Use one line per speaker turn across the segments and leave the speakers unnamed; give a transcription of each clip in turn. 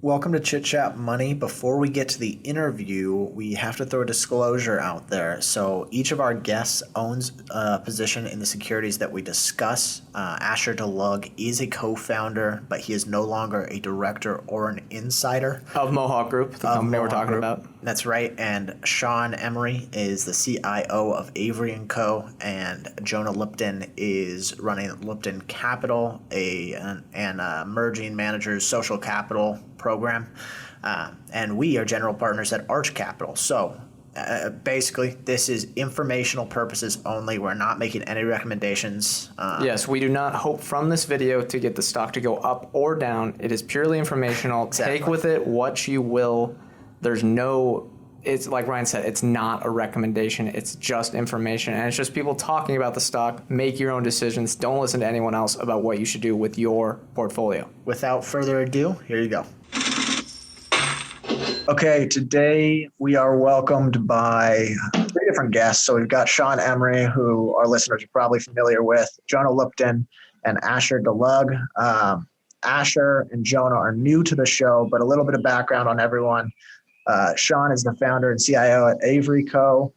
Welcome to Chit Chat Money. Before we get to the interview, we have to throw a disclosure out there. So each of our guests owns a position in the securities that we discuss. Asher Delug is a co-founder, but he is no longer a director or an insider.
Of Mohawk Group, the company we're talking about.
That's right. And Sean Emory is the CIO of Avery & Co. And Jonah Lupton is running Lupton Capital, an emerging managers social capital program. And we are general partners at Arch Capital. So basically, this is informational purposes only. We're not making any recommendations.
Yes, we do not hope from this video to get the stock to go up or down. It is purely informational.
Exactly.
Take with it what you will. It's like Ryan said, it's not a recommendation. It's just information. And it's just people talking about the stock. Make your own decisions. Don't listen to anyone else about what you should do with your portfolio.
Without further ado, here you go. Okay, today we are welcomed by three different guests. So we've got Sean Emory, who our listeners are probably familiar with, Jonah Lupton, and Asher Delug. Asher and Jonah are new to the show, but a little bit of background on everyone. Sean is the founder and CIO at Avery Co.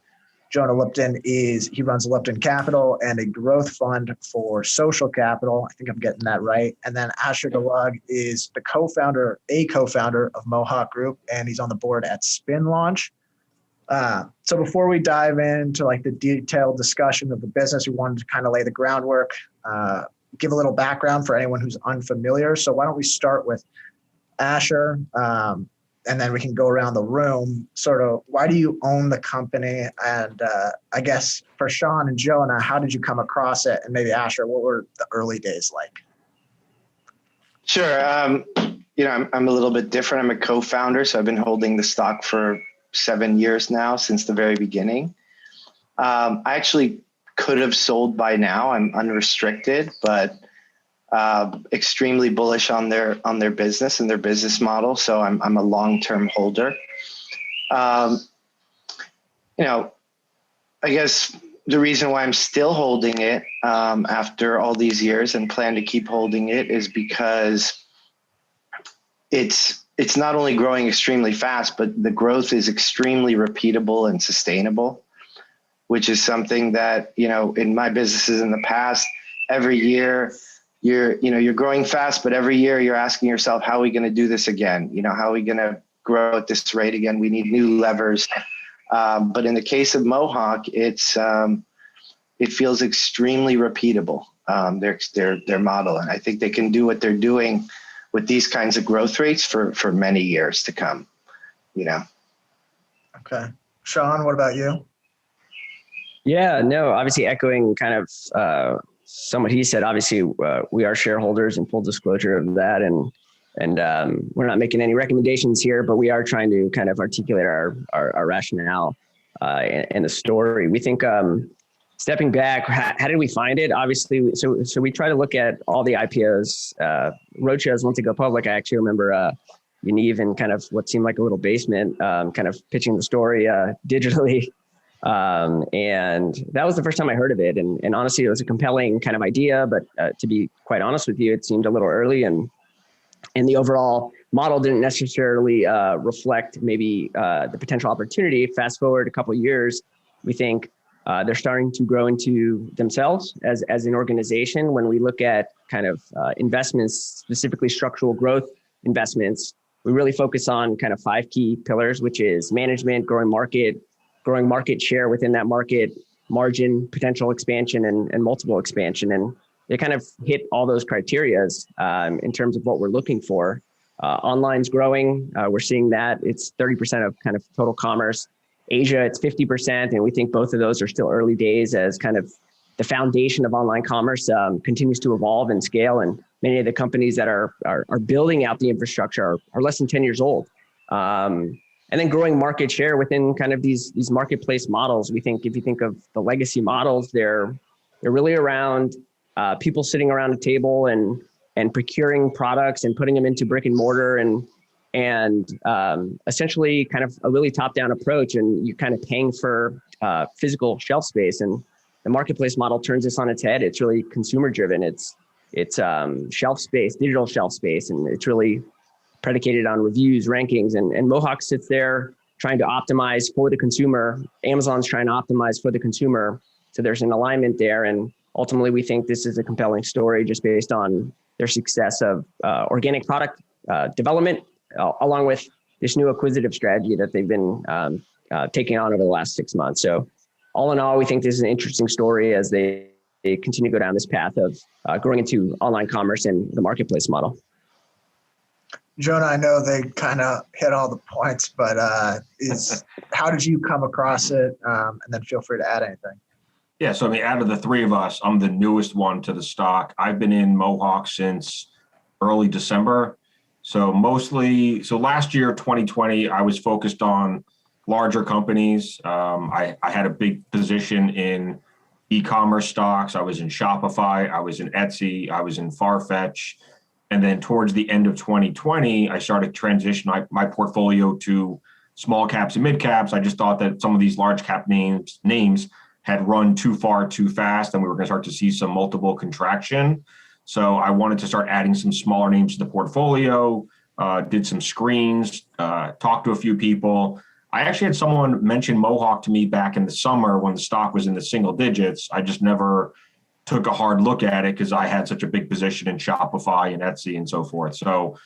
Jonah Lupton he runs Lupton Capital and a growth fund for social capital. I think I'm getting that right. And then Asher Delug is a co-founder of Mohawk Group, and he's on the board at Spin Launch. So before we dive into like the detailed discussion of the business, we wanted to kind of lay the groundwork, give a little background for anyone who's unfamiliar. So why don't we start with Asher, and then we can go around the room. Sort of, why do you own the company? And I guess for Sean and Jonah, how did you come across it? And maybe Asher, what were the early days like?
Sure. I'm a little bit different. I'm a co-founder, so I've been holding the stock for 7 years now, since the very beginning. I actually could have sold by now. I'm unrestricted, but extremely bullish on their business and their business model. So I'm a long-term holder. I guess the reason why I'm still holding it after all these years and plan to keep holding it is because it's not only growing extremely fast, but the growth is extremely repeatable and sustainable, which is something that, in my businesses in the past, every year, you're growing fast, but every year you're asking yourself, how are we going to do this again? How are we going to grow at this rate again? We need new levers. But in the case of Mohawk, it feels extremely repeatable, their model. And I think they can do what they're doing with these kinds of growth rates for many years to come,
Okay. Sean, what about you?
Yeah, no, obviously echoing kind of somewhat he said. Obviously, we are shareholders, and full disclosure of that. And we're not making any recommendations here, but we are trying to kind of articulate our rationale and the story. We think, stepping back, how did we find it? Obviously, so we try to look at all the IPOs, roadshows once they go public. I actually remember Yaniv in kind of what seemed like a little basement, kind of pitching the story digitally. And that was the first time I heard of it. And honestly, it was a compelling kind of idea, but to be quite honest with you, it seemed a little early, and the overall model didn't necessarily reflect maybe the potential opportunity. Fast forward a couple of years, we think they're starting to grow into themselves as an organization. When we look at kind of investments, specifically structural growth investments, we really focus on kind of 5 key pillars, which is management, growing market share within that market, margin, potential expansion, and multiple expansion. And they kind of hit all those criterias in terms of what we're looking for. Online's growing. We're seeing that it's 30% of kind of total commerce. Asia, it's 50%. And we think both of those are still early days as kind of the foundation of online commerce continues to evolve and scale. And many of the companies that are building out the infrastructure are less than 10 years old. And then growing market share within kind of these marketplace models. We think if you think of the legacy models, they're really around people sitting around a table and procuring products and putting them into brick and mortar and essentially kind of a really top-down approach. And you're kind of paying for physical shelf space. And the marketplace model turns this on its head. It's really consumer driven. It's shelf space, digital shelf space, and it's really predicated on reviews, rankings, and Mohawk sits there trying to optimize for the consumer. Amazon's trying to optimize for the consumer. So there's an alignment there. And ultimately, we think this is a compelling story just based on their success of organic product development, along with this new acquisitive strategy that they've been taking on over the last 6 months. So all in all, we think this is an interesting story as they continue to go down this path of growing into online commerce and the marketplace model.
Jonah, I know they kind of hit all the points, but how did you come across it? And then feel free to add anything.
Yeah, so I mean, out of the three of us, I'm the newest one to the stock. I've been in Mohawk since early December. So last year, 2020, I was focused on larger companies. I had a big position in e-commerce stocks. I was in Shopify. I was in Etsy. I was in Farfetch. And then towards the end of 2020, I started transitioning my portfolio to small caps and mid caps. I just thought that some of these large cap names had run too far too fast, and we were going to start to see some multiple contraction. So I wanted to start adding some smaller names to the portfolio, did some screens, talked to a few people. I actually had someone mention Mohawk to me back in the summer when the stock was in the single digits. I just never took a hard look at it because I had such a big position in Shopify and Etsy and so forth. So,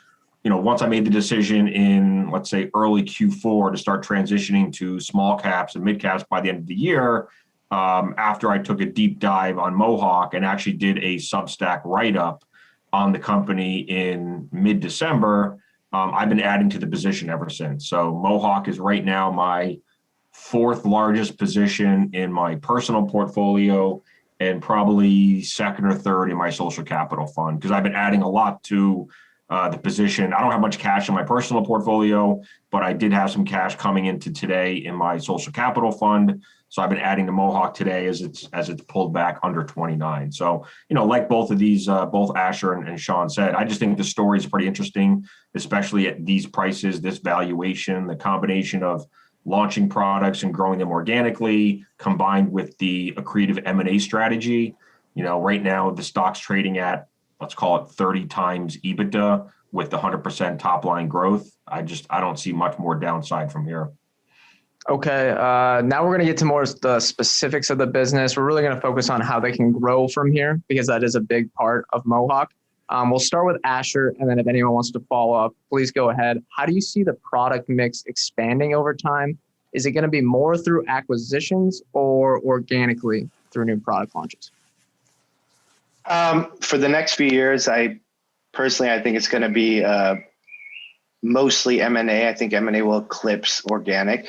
once I made the decision in, let's say, early Q4 to start transitioning to small caps and mid caps by the end of the year, after I took a deep dive on Mohawk and actually did a Substack write-up on the company in mid-December, I've been adding to the position ever since. So Mohawk is right now my fourth largest position in my personal portfolio and probably second or third in my social capital fund, because I've been adding a lot to the position. I don't have much cash in my personal portfolio, but I did have some cash coming into today in my social capital fund. So I've been adding to Mohawk today as it's pulled back under 29. So, like both of these, both Asher and Sean said, I just think the story is pretty interesting, especially at these prices, this valuation, the combination of launching products and growing them organically, combined with the accretive M&A strategy. Right now the stock's trading at, let's call it 30 times EBITDA with the 100% top line growth. I don't see much more downside from here.
Okay, now we're going to get to more the specifics of the business. We're really going to focus on how they can grow from here, because that is a big part of Mohawk. We'll start with Asher, and then if anyone wants to follow up, please go ahead. How do you see the product mix expanding over time? Is it going to be more through acquisitions or organically through new product launches?
For the next few years, I think it's going to be mostly M&A. I think M&A will eclipse organic.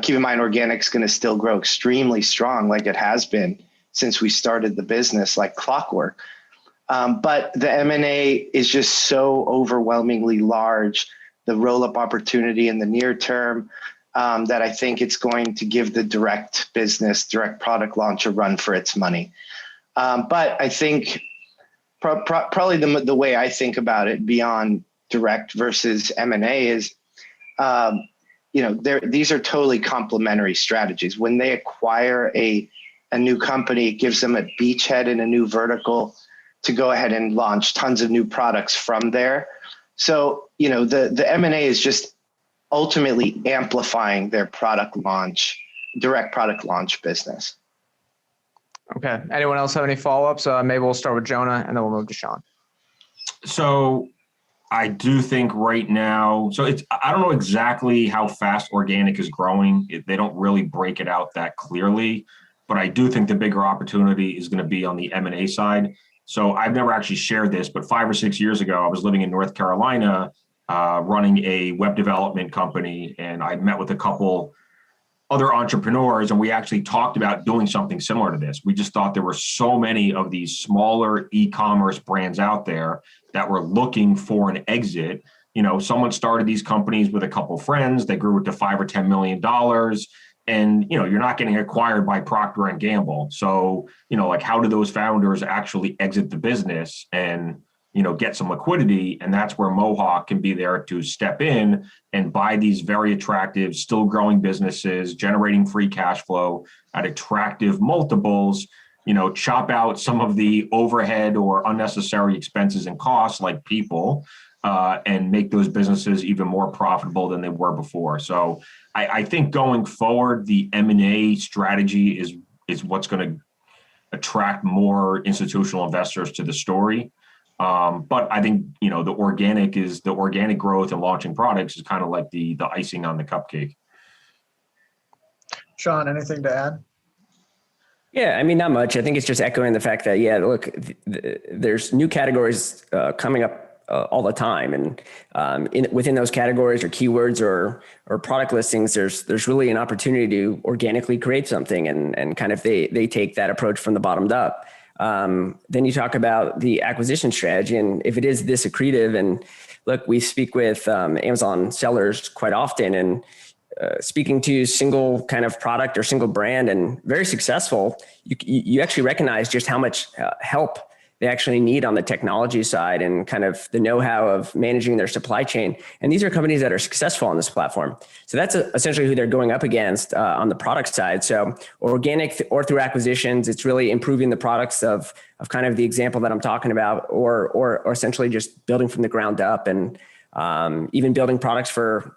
Keep in mind, organic is going to still grow extremely strong, like it has been since we started the business, like clockwork. But the M&A is just so overwhelmingly large, the roll-up opportunity in the near term, that I think it's going to give the direct product launch a run for its money. But I think probably the way I think about it beyond direct versus M&A is, these are totally complementary strategies. When they acquire a new company, it gives them a beachhead in a new vertical to go ahead and launch tons of new products from there. So, the M&A is just ultimately amplifying their direct product launch business.
Okay. Anyone else have any follow-ups? Maybe we'll start with Jonah and then we'll move to Sean.
So I do think right now, I don't know exactly how fast organic is growing. They don't really break it out that clearly, but I do think the bigger opportunity is going to be on the M&A side. So I've never actually shared this, but 5 or 6 years ago, I was living in North Carolina, running a web development company, and I met with a couple other entrepreneurs, and we actually talked about doing something similar to this. We just thought there were so many of these smaller e-commerce brands out there that were looking for an exit. Someone started these companies with a couple friends, they grew it to $5 or $10 million. And, you're not getting acquired by Procter and Gamble. So, how do those founders actually exit the business and, get some liquidity? And that's where Mohawk can be there to step in and buy these very attractive, still growing businesses, generating free cash flow at attractive multiples, chop out some of the overhead or unnecessary expenses and costs like people, and make those businesses even more profitable than they were before. So I think going forward, the M&A strategy is what's going to attract more institutional investors to the story. But I think, the organic growth and launching products is kind of like the icing on the cupcake.
Sean, anything to add?
Yeah, I mean, not much. I think it's just echoing the fact that, look, there's new categories coming up all the time, and within those categories or keywords or product listings, there's really an opportunity to organically create something, and kind of they take that approach from the bottom up. Then you talk about the acquisition strategy, and if it is this accretive, and look, we speak with Amazon sellers quite often, and speaking to single kind of product or single brand and very successful, you actually recognize just how much help they actually need on the technology side and kind of the know-how of managing their supply chain. And these are companies that are successful on this platform. So that's essentially who they're going up against on the product side. So organic or through acquisitions, it's really improving the products of kind of the example that I'm talking about, or essentially just building from the ground up, and even building products for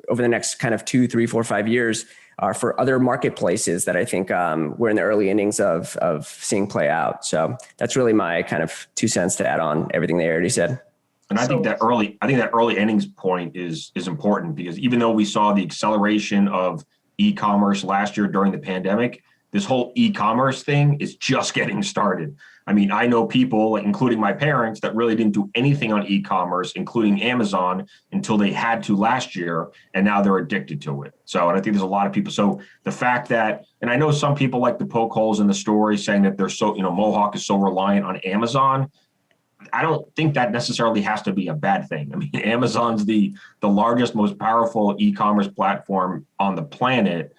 over the next kind of 2, 3, 4, 5 years for other marketplaces that I think we're in the early innings of seeing play out. So that's really my kind of 2 cents to add on everything they already said.
And I think that early innings point is important, because even though we saw the acceleration of e-commerce last year during the pandemic, this whole e-commerce thing is just getting started. I mean, I know people, including my parents, that really didn't do anything on e-commerce, including Amazon, until they had to last year, and now they're addicted to it. So, and I think there's a lot of people. So the fact that, and I know some people like to poke holes in the story, saying that they're so, Mohawk is so reliant on Amazon. I don't think that necessarily has to be a bad thing. I mean, Amazon's the largest, most powerful e-commerce platform on the planet.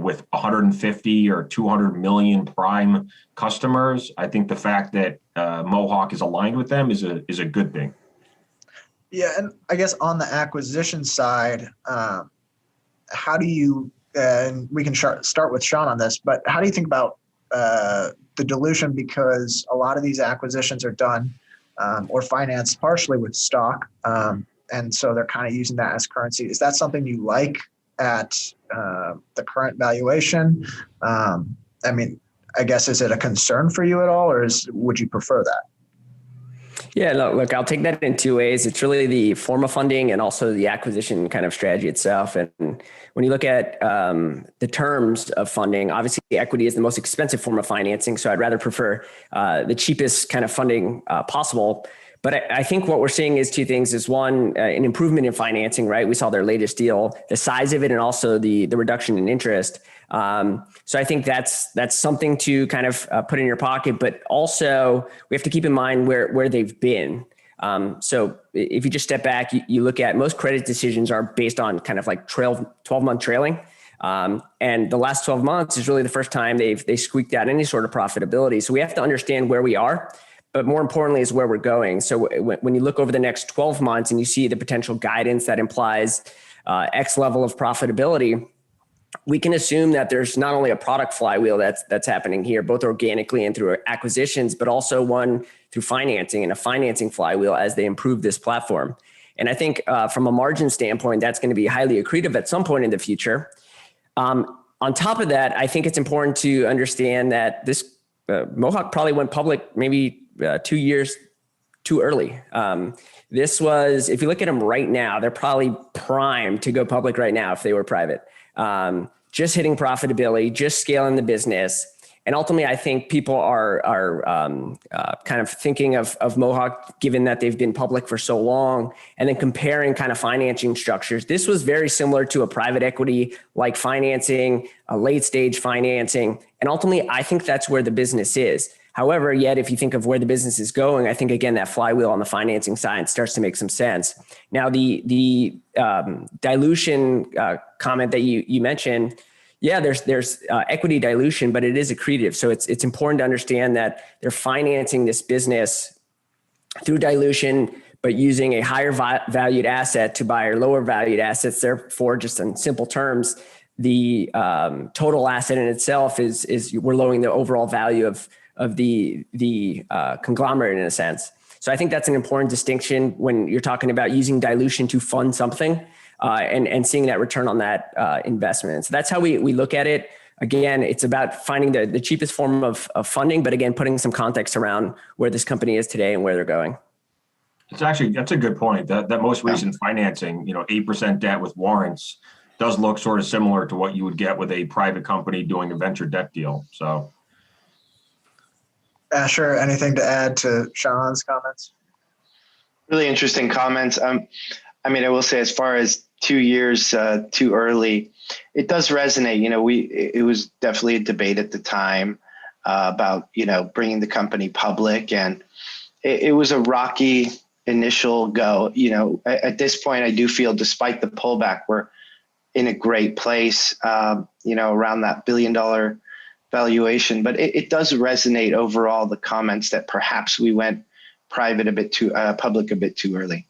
With 150 or 200 million prime customers, I think the fact that Mohawk is aligned with them is a good thing.
Yeah, and I guess on the acquisition side, how do you? And we can start with Sean on this, but how do you think about the dilution? Because a lot of these acquisitions are done or financed partially with stock, and so they're kind of using that as currency. Is that something you like at the current valuation? I mean, I guess, is it a concern for you at all, or would you prefer that?
Yeah, look, I'll take that in 2 ways. It's really the form of funding and also the acquisition kind of strategy itself. And when you look at the terms of funding, obviously equity is the most expensive form of financing. So I'd rather prefer the cheapest kind of funding possible. But I think what we're seeing is 2 things. Is one, an improvement in financing, right? We saw their latest deal, the size of it, and also the reduction in interest. So I think that's something to kind of put in your pocket, but also we have to keep in mind where they've been. So if you just step back, you look at most credit decisions are based on kind of like 12-month trailing. And the last 12 months is really the first time they squeaked out any sort of profitability. So we have to understand where we are, but more importantly is where we're going. So when you look over the next 12 months and you see the potential guidance that implies X level of profitability, we can assume that there's not only a product flywheel that's happening here, both organically and through acquisitions, but also one through financing and a financing flywheel as they improve this platform. And I think from a margin standpoint, that's going to be highly accretive at some point in the future. On top of that, I think it's important to understand that this Mohawk probably went public maybe 2 years too early. This was, if you look at them right now, they're probably primed to go public right now if they were private. Just hitting profitability, just scaling the business. And ultimately, I think people are kind of thinking of Mohawk, given that they've been public for so long, and then comparing kind of financing structures. This was very similar to a private equity like financing, a late stage financing. And ultimately, I think that's where the business is. However, yet if you think of where the business is going, I think, again, that flywheel on the financing side starts to make some sense. Now, the dilution comment that you mentioned, yeah, there's equity dilution, but it is accretive. So it's important to understand that they're financing this business through dilution, but using a higher valued asset to buy or lower valued assets. Therefore, just in simple terms, the total asset in itself is we're lowering the overall value of the conglomerate in a sense. So I think that's an important distinction when you're talking about using dilution to fund something and seeing that return on that investment. So that's how we look at it. Again, it's about finding the cheapest form of funding, but again, putting some context around where this company is today and where they're going.
That's a good point. That most recent financing, 8% debt with warrants does look sort of similar to what you would get with a private company doing a venture debt deal. So,
Asher, anything to add to Sean's comments?
Really interesting comments. I will say, as far as 2 years too early, it does resonate. It was definitely a debate at the time about bringing the company public, and it was a rocky initial go. At this point, I do feel, despite the pullback, we're in a great place. Around that $1 billion valuation, but it does resonate overall, the comments that perhaps we went public a bit too early.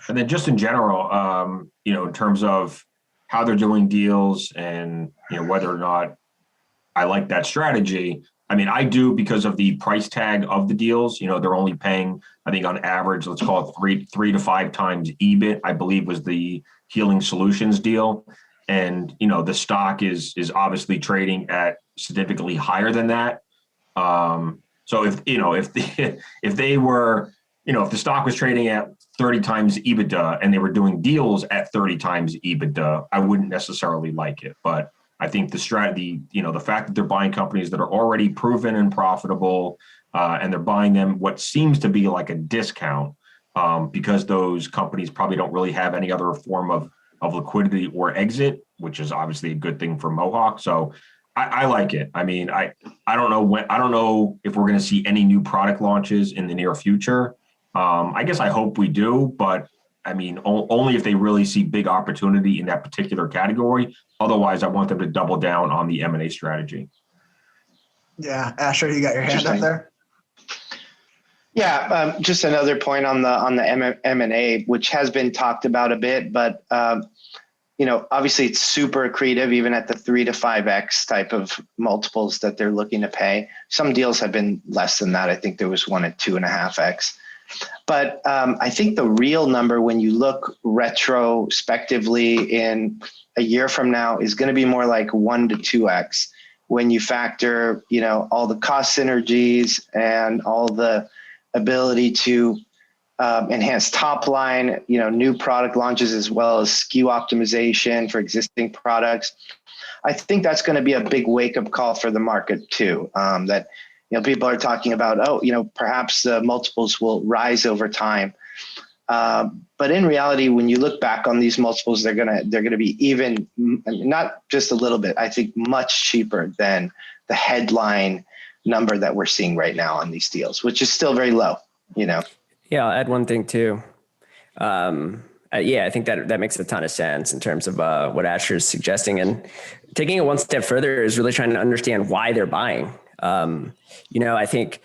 And then just in general, in terms of how they're doing deals and, whether or not I like that strategy. I do, because of the price tag of the deals. They're only paying, I think on average, let's call it 3 to 5 times EBIT, I believe was the Healing Solutions deal. And, the stock is obviously trading at significantly higher than that. So if they were, if the stock was trading at 30 times EBITDA and they were doing deals at 30 times EBITDA, I wouldn't necessarily like it. But I think the strategy, the fact that they're buying companies that are already proven and profitable, and they're buying them what seems to be like a discount, because those companies probably don't really have any other form of liquidity or exit, which is obviously a good thing for Mohawk. So I like it. I don't know if we're going to see any new product launches in the near future. I guess I hope we do, but only if they really see big opportunity in that particular category. Otherwise, I want them to double down on the M&A strategy.
Yeah, Asher, you got your hand up there.
Yeah, just another point on the M&A, which has been talked about a bit, but obviously it's super accretive, even at the 3 to 5x type of multiples that they're looking to pay. Some deals have been less than that. I think there was one at 2.5x. But I think the real number, when you look retrospectively in a year from now, is going to be more like 1 to 2x when you factor, all the cost synergies and all the ability to enhance top line, new product launches, as well as SKU optimization for existing products. I think that's going to be a big wake-up call for the market too. That people are talking about, perhaps the multiples will rise over time. But in reality, when you look back on these multiples, they're gonna be even, not just a little bit, I think much cheaper than the headline number that we're seeing right now on these deals, which is still very low. Yeah,
I'll add one thing too. I think that makes a ton of sense in terms of what Asher is suggesting, and taking it one step further is really trying to understand why they're buying. I think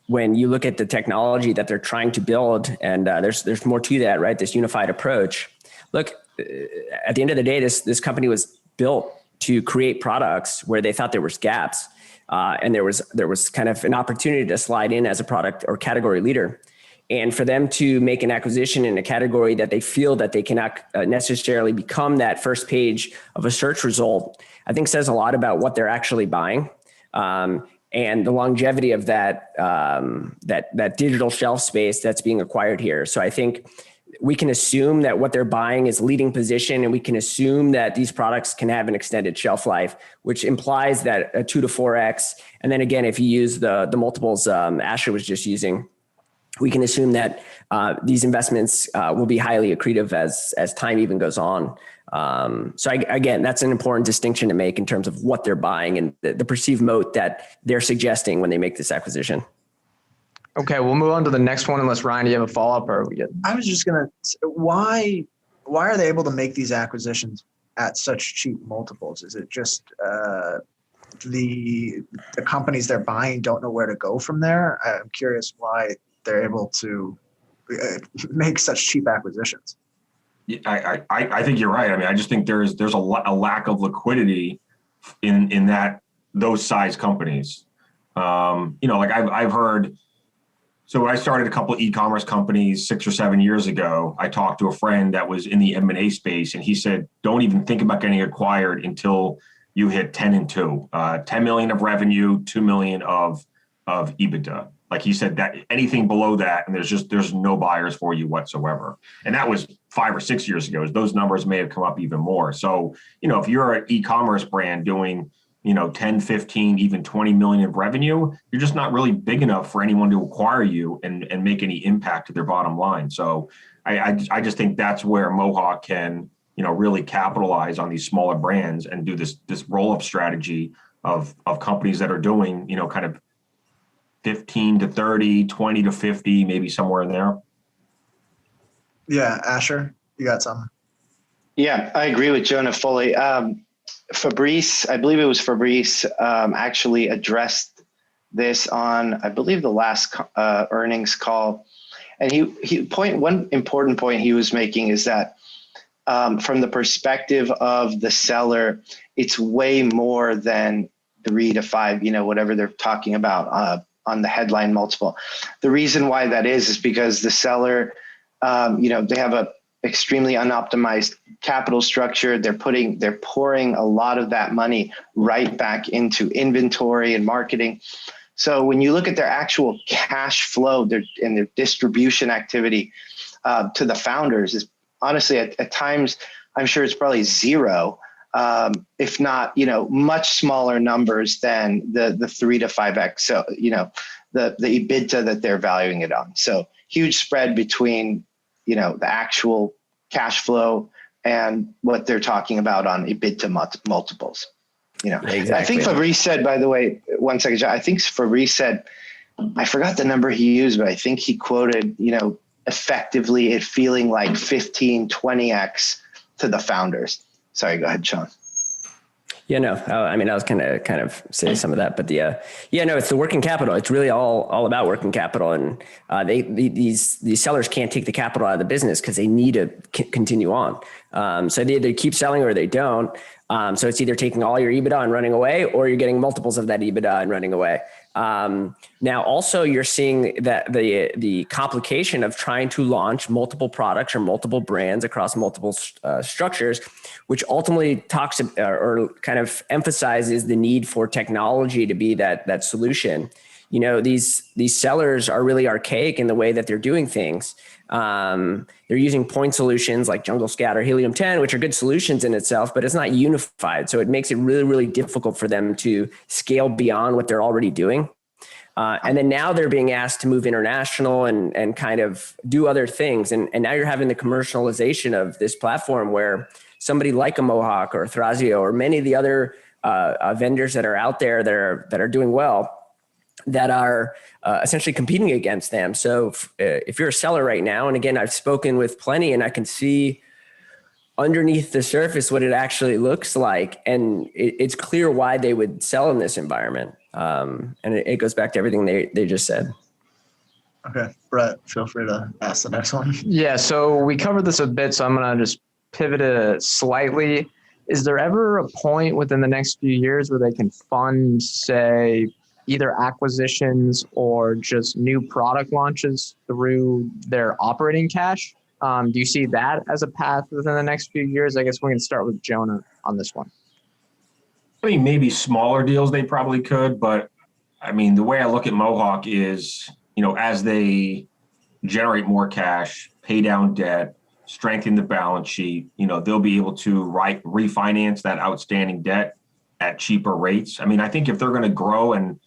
when you look at the technology that they're trying to build, and there's more to that, right? This unified approach. Look, at the end of the day, this company was built to create products where they thought there was gaps, and there was kind of an opportunity to slide in as a product or category leader. And for them to make an acquisition in a category that they feel that they cannot necessarily become that first page of a search result, I think says a lot about what they're actually buying. And the longevity of that digital shelf space that's being acquired here. So I think we can assume that what they're buying is leading position, and we can assume that these products can have an extended shelf life, which implies that a 2 to 4x. And then again, if you use the multiples Asher was just using, we can assume that these investments will be highly accretive as time even goes on. Again, that's an important distinction to make in terms of what they're buying and the perceived moat that they're suggesting when they make this acquisition.
Okay, we'll move on to the next one unless, Ryan, do you have a follow-up? Or are we good?
I was just going to, why are they able to make these acquisitions at such cheap multiples? Is it just the companies they're buying don't know where to go from there? I'm curious why they're able to make such cheap acquisitions.
I think you're right. I just think there's a lack of liquidity in those size companies. I've heard So when I started a couple of e-commerce companies 6 or 7 years ago, I talked to a friend that was in the M&A space, and he said, don't even think about getting acquired until you hit 10 and 2, 10 million of revenue, 2 million of EBITDA. Like he said, that anything below that, and there's no buyers for you whatsoever. And that was 5 or 6 years ago. Those numbers may have come up even more. So, if you're an e-commerce brand doing 10, 15, even 20 million of revenue, you're just not really big enough for anyone to acquire you and make any impact to their bottom line. So I just think that's where Mohawk can, really capitalize on these smaller brands and do this roll-up strategy of companies that are doing, kind of 15 to 30, 20 to 50, maybe somewhere in there.
Yeah, Asher, you got something?
Yeah, I agree with Jonah fully. Fabrice, I believe it was Fabrice, actually addressed this on, I believe, the last earnings call. And one important point he was making is that from the perspective of the seller, it's way more than 3 to 5, whatever they're talking about on the headline multiple. The reason why that is because the seller, they have a extremely unoptimized capital structure. They're pouring a lot of that money right back into inventory and marketing. So when you look at their actual cash flow and their distribution activity to the founders, is honestly at times, I'm sure it's probably zero, if not, much smaller numbers than the 3 to 5x. So, the EBITDA that they're valuing it on. So huge spread between, the actual cash flow and what they're talking about on EBITDA multiples.
Exactly.
I think Fabrice said, by the way, 1 second, I think Fabrice said, I forgot the number he used, but I think he quoted, effectively it feeling like 15, 20x to the founders. Sorry, go ahead, Sean.
Yeah, no, I was kind of say some of that, but it's the working capital. It's really all about working capital, and these sellers can't take the capital out of the business because they need to continue on. So they either keep selling or they don't. So it's either taking all your EBITDA and running away, or you're getting multiples of that EBITDA and running away. Now, also you're seeing that the complication of trying to launch multiple products or multiple brands across multiple structures, which ultimately talks or kind of emphasizes the need for technology to be that solution. These sellers are really archaic in the way that they're doing things. They're using point solutions like Jungle Scout or Helium 10, which are good solutions in itself, but it's not unified. So it makes it really, really difficult for them to scale beyond what they're already doing. And then now they're being asked to move international and kind of do other things. And now you're having the commercialization of this platform where somebody like a Mohawk or Thrasio or many of the other vendors that are out there that are doing well, that are essentially competing against them. So if you're a seller right now, and again, I've spoken with plenty and I can see underneath the surface what it actually looks like. And it's clear why they would sell in this environment. And it goes back to everything they just said.
Okay, Brett, feel free to ask the next one.
Yeah, so we covered this a bit, so I'm going to just pivot it slightly. Is there ever a point within the next few years where they can fund, say, either acquisitions or just new product launches through their operating cash? Do you see that as a path within the next few years? I guess we can start with Jonah on this one.
I mean, maybe smaller deals they probably could, but I mean, the way I look at Mohawk is, as they generate more cash, pay down debt, strengthen the balance sheet, they'll be able to refinance that outstanding debt at cheaper rates. I mean, I think if they're going to grow and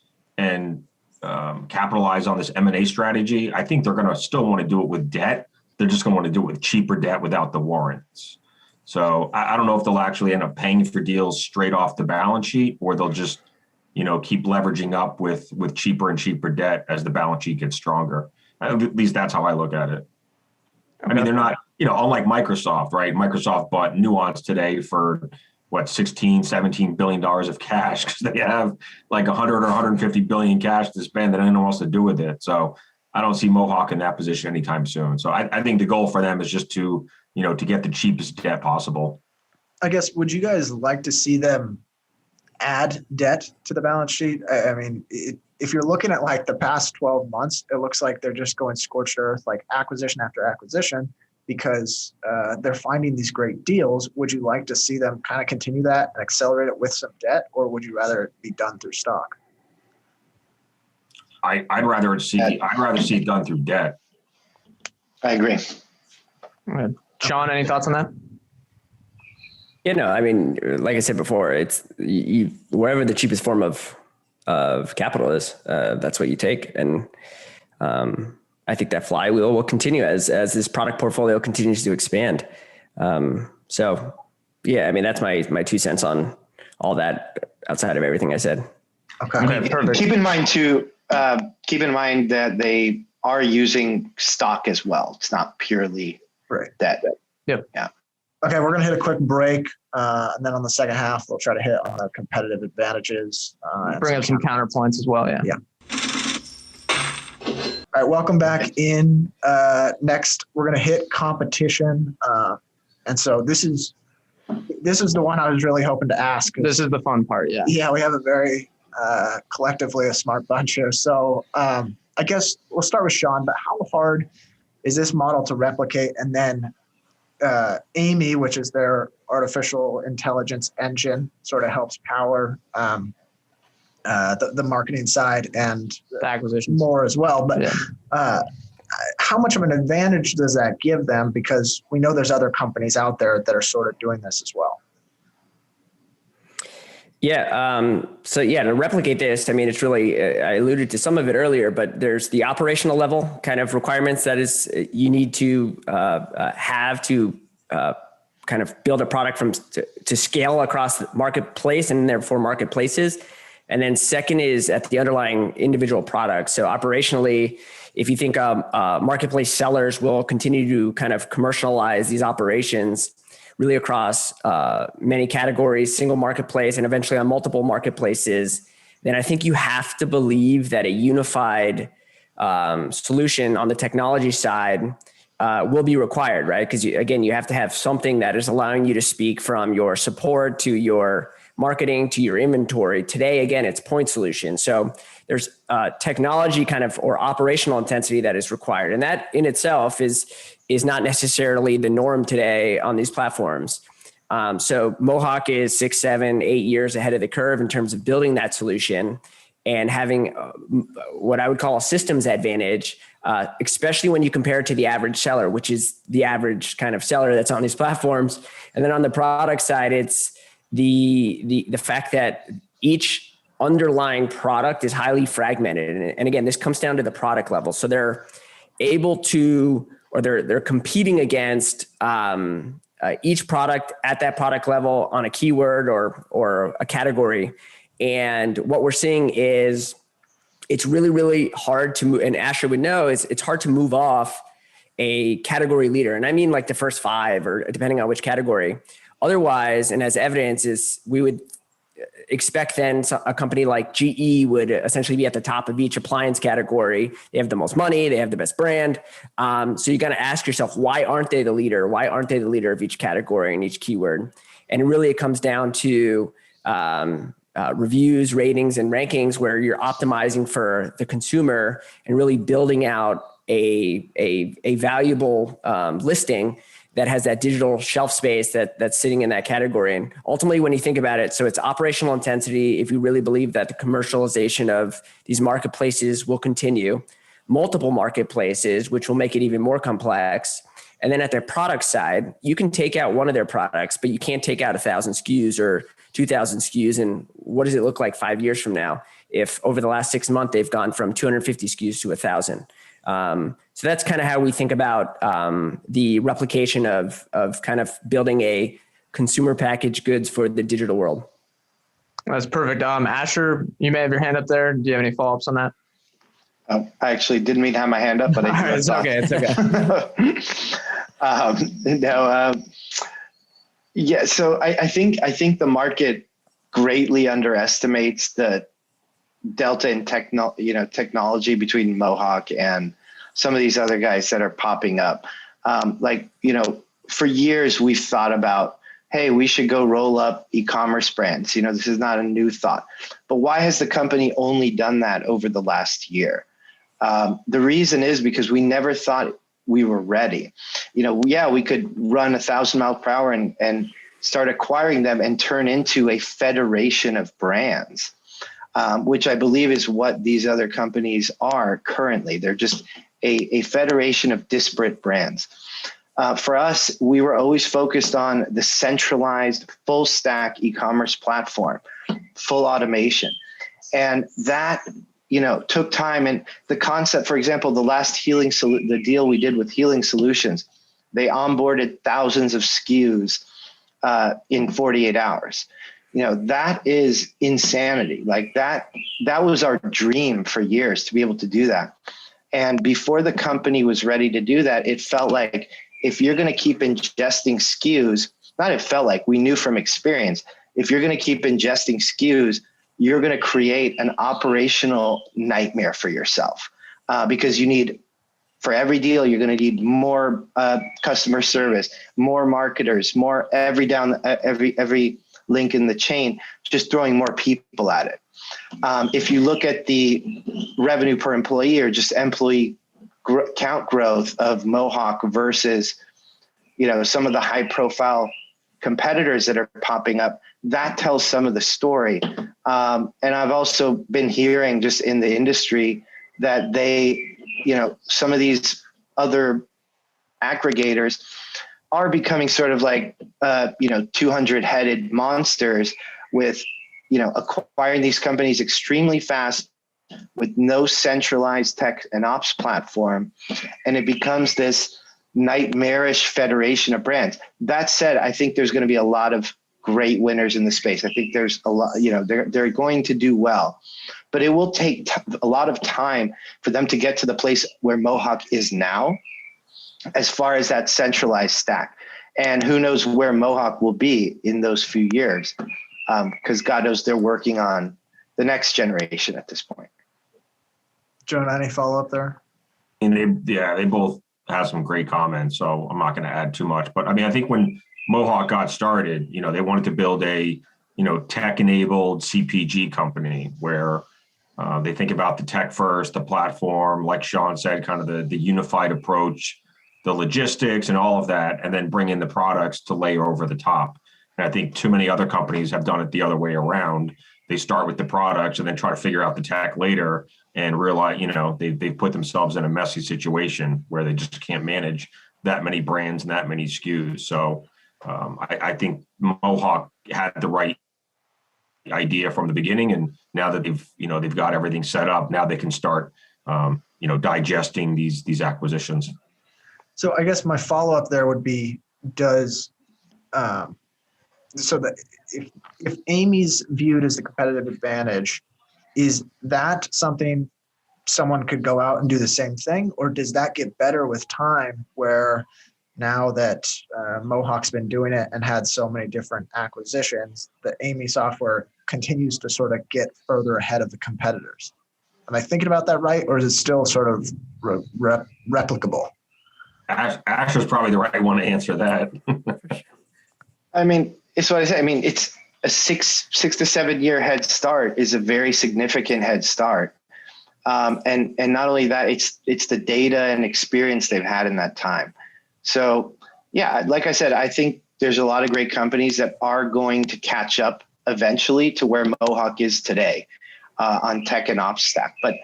capitalize on this M&A strategy, I think they're going to still want to do it with debt. They're just going to want to do it with cheaper debt without the warrants. So I don't know if they'll actually end up paying for deals straight off the balance sheet, or they'll just, keep leveraging up with cheaper and cheaper debt as the balance sheet gets stronger. At least that's how I look at it. I mean, they're not, unlike Microsoft, right? Microsoft bought Nuance today for $16-17 billion of cash because they have like 100 or 150 billion cash to spend that they don't know what else to do with it. So I don't see Mohawk in that position anytime soon. So I think the goal for them is just to get the cheapest debt possible.
I guess, would you guys like to see them add debt to the balance sheet? I mean, if you're looking at like the past 12 months, it looks like they're just going scorched earth, like acquisition after acquisition, because they're finding these great deals. Would you like to see them kind of continue that and accelerate it with some debt, or would you rather it be done through stock?
I'd rather see it done through debt.
I agree.
Sean, any thoughts on that?
Yeah, no, I mean, like I said before, it's wherever the cheapest form of capital is, that's what you take. And I think that flywheel will continue as this product portfolio continues to expand. So yeah, I mean, that's my 2 cents on all that outside of everything I said.
Okay.
Perfect.
Keep in mind that they are using stock as well. It's not purely debt.
Yep.
Yeah.
Okay, we're going to hit a quick break, and then on the second half, we'll try to hit on the competitive advantages.
Bring up some counterpoints as well, yeah.
All right, welcome back in. Next, we're going to hit competition, and so this is the one I was really hoping to ask.
This is the fun part, yeah.
Yeah, we have a very collectively a smart bunch here. So I guess we'll start with Sean. But how hard is this model to replicate? And then Amy, which is their artificial intelligence engine, sort of helps power the marketing side and
The acquisitions.
more as well. But how much of an advantage does that give them? Because we know there's other companies out there that are sort of doing this as well.
Yeah. So yeah, to replicate this, I mean, it's really, I alluded to some of it earlier, but there's the operational level kind of requirements that is you need to have to kind of build a product to scale across the marketplace and therefore marketplaces. And then second is at the underlying individual products. So operationally, if you think marketplace sellers will continue to kind of commercialize these operations really across many categories, single marketplace, and eventually on multiple marketplaces, then I think you have to believe that a unified solution on the technology side will be required, right? Because again, you have to have something that is allowing you to speak from your support to your marketing to your inventory. Today, again, it's point solution. So there's technology kind of or operational intensity that is required. And that in itself is not necessarily the norm today on these platforms. So Mohawk is 6, 7, 8 years ahead of the curve in terms of building that solution and having what I would call a systems advantage, especially when you compare it to the average seller, which is the average kind of seller that's on these platforms. And then on the product side, it's the fact that each underlying product is highly fragmented. And again, this comes down to the product level. So they're able to, or they're competing against each product at that product level on a keyword or a category. And what we're seeing is it's really, really hard to move, and Asher would know, it's hard to move off a category leader. And I mean like the first 5 or depending on which category. Otherwise, and as evidence is, we would expect then a company like GE would essentially be at the top of each appliance category. They have the most money, they have the best brand. So you got to ask yourself, why aren't they the leader? Why aren't they the leader of each category and each keyword? And really it comes down to reviews, ratings, and rankings where you're optimizing for the consumer and really building out a valuable listing that has that digital shelf space that's sitting in that category. And ultimately, when you think about it, so it's operational intensity. If you really believe that the commercialization of these marketplaces will continue, multiple marketplaces, which will make it even more complex. And then at their product side, you can take out one of their products, but you can't take out 1,000 SKUs or 2,000 SKUs. And what does it look like 5 years from now if over the last 6 months, they've gone from 250 SKUs to 1,000? So that's kind of how we think about the replication of kind of building a consumer packaged goods for the digital world.
That's perfect. Asher, you may have your hand up there. Do you have any follow-ups on that?
I actually didn't mean to have my hand up, but I did.
It's okay. It's okay.
Yeah. So I think the market greatly underestimates the delta in technology between Mohawk and some of these other guys that are popping up. For years we've thought about hey, we should go roll up e-commerce brands. This is not a new thought. But why has the company only done that over the last year? The reason is because we never thought we were ready. We could run 1,000 miles per hour and start acquiring them and turn into a federation of brands, which I believe is what these other companies are currently. They're just a federation of disparate brands. For us, we were always focused on the centralized full stack e-commerce platform, full automation. And that, took time. And the concept, for example, the deal we did with Healing Solutions, they onboarded thousands of SKUs in 48 hours. That is insanity. Like that was our dream for years to be able to do that. And before the company was ready to do that, it felt like if you're going to keep ingesting SKUs, we knew from experience, if you're going to keep ingesting SKUs, you're going to create an operational nightmare for yourself because for every deal, you're going to need more customer service, more marketers, more every link in the chain, just throwing more people at it. If you look at the revenue per employee or just employee count growth of Mohawk versus, some of the high profile competitors that are popping up, that tells some of the story. And I've also been hearing just in the industry that some of these other aggregators are becoming sort of like, 200-headed monsters with, acquiring these companies extremely fast with no centralized tech and ops platform. And it becomes this nightmarish federation of brands. That said, I think there's going to be a lot of great winners in the space. I think there's a lot, they're going to do well, but it will take a lot of time for them to get to the place where Mohawk is now, as far as that centralized stack. And who knows where Mohawk will be in those few years, because God knows they're working on the next generation at this point.
Jonah, any follow-up there?
And they both have some great comments, so I'm not going to add too much. But I think when Mohawk got started, they wanted to build a, tech-enabled CPG company where they think about the tech first, the platform, like Sean said, kind of the unified approach, the logistics and all of that, and then bring in the products to layer over the top. And I think too many other companies have done it the other way around. They start with the products and then try to figure out the tech later and realize, they've put themselves in a messy situation where they just can't manage that many brands and that many SKUs. So I think Mohawk had the right idea from the beginning. And now that they've got everything set up, now they can start, digesting these acquisitions.
So I guess my follow-up there would be, if Amy's viewed as a competitive advantage, is that something someone could go out and do the same thing, or does that get better with time, where now that Mohawk's been doing it and had so many different acquisitions, the Amy software continues to sort of get further ahead of the competitors? Am I thinking about that right, or is it still sort of replicable?
Asher's probably the right one to answer that.
It's what I say. It's a 6 to 7 year head start is a very significant head start. And not only that, it's the data and experience they've had in that time. So yeah, like I said, I think there's a lot of great companies that are going to catch up eventually to where Mohawk is today on tech and ops stack. But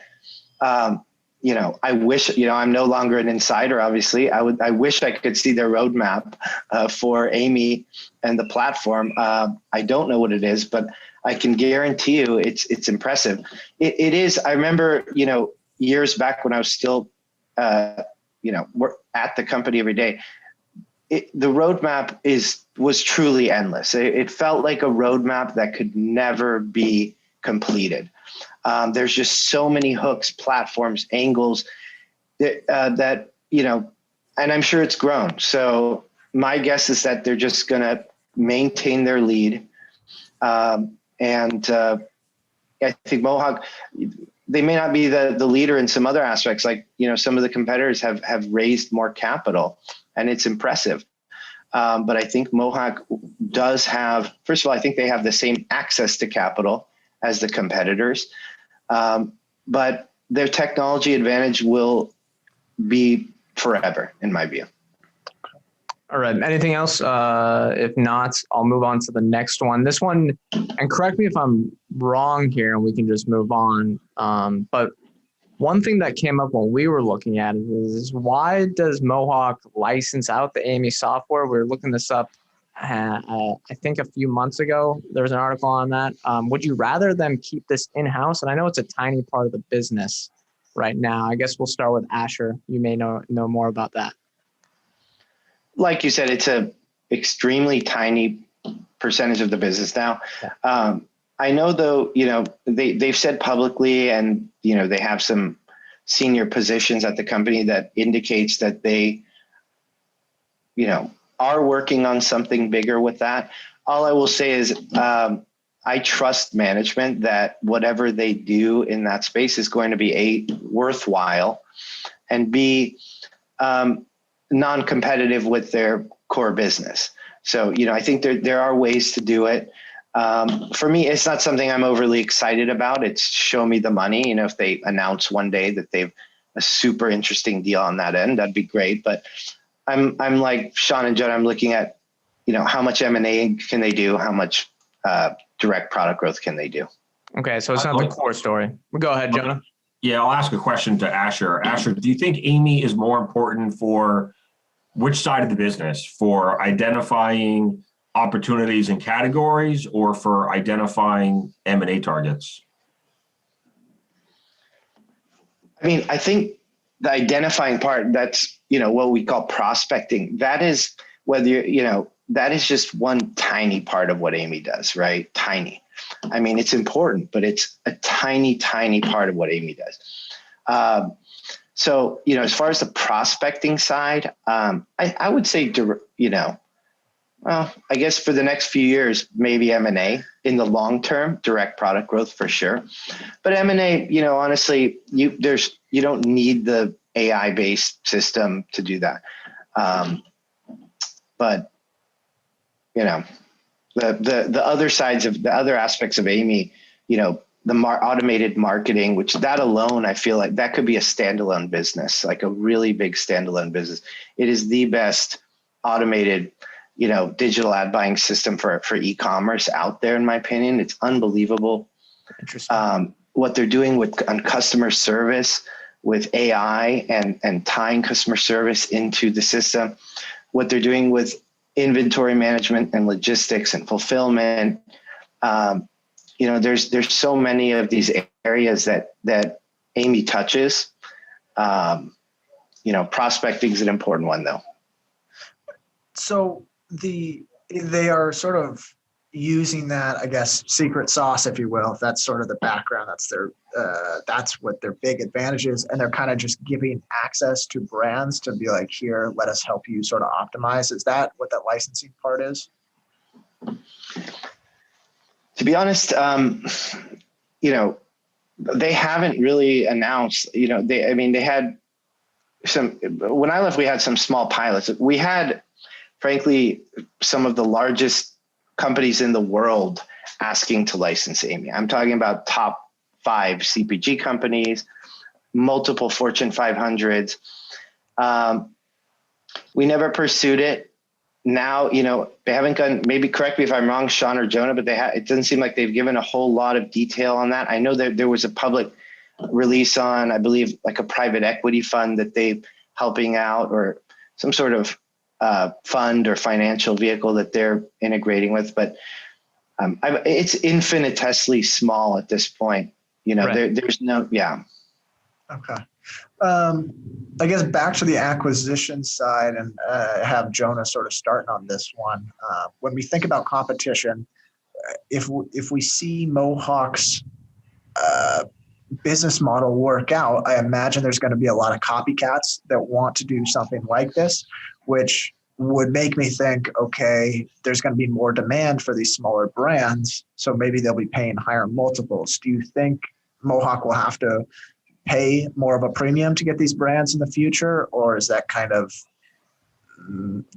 I wish, I'm no longer an insider, obviously. I wish I could see their roadmap for Amy and the platform. I don't know what it is, but I can guarantee you it's impressive. It is. I remember, years back when I was still, at the company every day, the roadmap was truly endless. It felt like a roadmap that could never be completed. There's just so many hooks, platforms, angles that and I'm sure it's grown. So my guess is that they're just going to maintain their lead. I think Mohawk, they may not be the leader in some other aspects. Like, some of the competitors have raised more capital, and it's impressive. But I think Mohawk does have, first of all, I think they have the same access to capital as the competitors. But their technology advantage will be forever, in my view.
All right. Anything else? If not, I'll move on to the next one. This one, and correct me if I'm wrong here, and we can just move on. But one thing that came up when we were looking at it is, why does Mohawk license out the AMI software? We were looking this up, I think a few months ago. There was an article on that. Would you rather them keep this in-house? And I know it's a tiny part of the business right now. I guess we'll start with Asher. You may know more about that.
Like you said, it's a extremely tiny percentage of the business now. Yeah. I know, though, they've said publicly, and, they have some senior positions at the company that indicates that they, are working on something bigger with that. All I will say is I trust management that whatever they do in that space is going to be A, worthwhile, and B, non-competitive with their core business. So, I think there are ways to do it. For me, it's not something I'm overly excited about. It's show me the money. If they announce one day that they've a super interesting deal on that end, that'd be great. But I'm like Sean and Jonah. I'm looking at, how much M&A can they do? How much direct product growth can they do?
Okay, so it's not the core story. Go ahead, Jonah.
Yeah, I'll ask a question to Asher. Asher, do you think AMI is more important for which side of the business, for identifying opportunities and categories, or for identifying M&A targets?
I mean, I think the identifying part, that's, what we call prospecting. That is whether, that is just one tiny part of what AMI does, right? Tiny. I mean, it's important, but it's a tiny, tiny part of what AMI does. So, as far as the prospecting side, I would say, well, I guess for the next few years, maybe M&A. In the long term, direct product growth for sure. But M&A, honestly, you don't need the AI-based system to do that. But the other sides of the other aspects of AMI, the automated marketing, which that alone, I feel like that could be a standalone business, like a really big standalone business. It is the best automated, digital ad buying system for e-commerce out there, in my opinion. It's unbelievable.
Interesting.
What they're doing on customer service with AI and tying customer service into the system, what they're doing with inventory management and logistics and fulfillment. There's so many of these areas that AMI touches. Prospecting is an important one, though.
So they are sort of using that, I guess, secret sauce, if you will, if that's sort of the background, that's what their big advantage is. And they're kind of just giving access to brands to be like, here, let us help you sort of optimize. Is that what that licensing part is?
To be honest, they haven't really announced, they had some, when I left, we had some small pilots. We had, frankly, some of the largest companies in the world asking to license AMI. I'm talking about top 5 CPG companies, multiple Fortune 500s. We never pursued it. Now, they haven't gone, maybe correct me if I'm wrong, Sean or Jonah, but it doesn't seem like they've given a whole lot of detail on that. I know that there was a public release on, I believe, like a private equity fund that they're helping out, or some sort of fund or financial vehicle that they're integrating with, but it's infinitesimally small at this point.
Right.
There's no, yeah.
Okay. I guess back to the acquisition side, and have Jonah sort of starting on this one. When we think about competition, if we see Mohawk's business model work out, I imagine there's going to be a lot of copycats that want to do something like this, which would make me think, okay, there's going to be more demand for these smaller brands, so maybe they'll be paying higher multiples. Do you think Mohawk will have to pay more of a premium to get these brands in the future, or is that kind of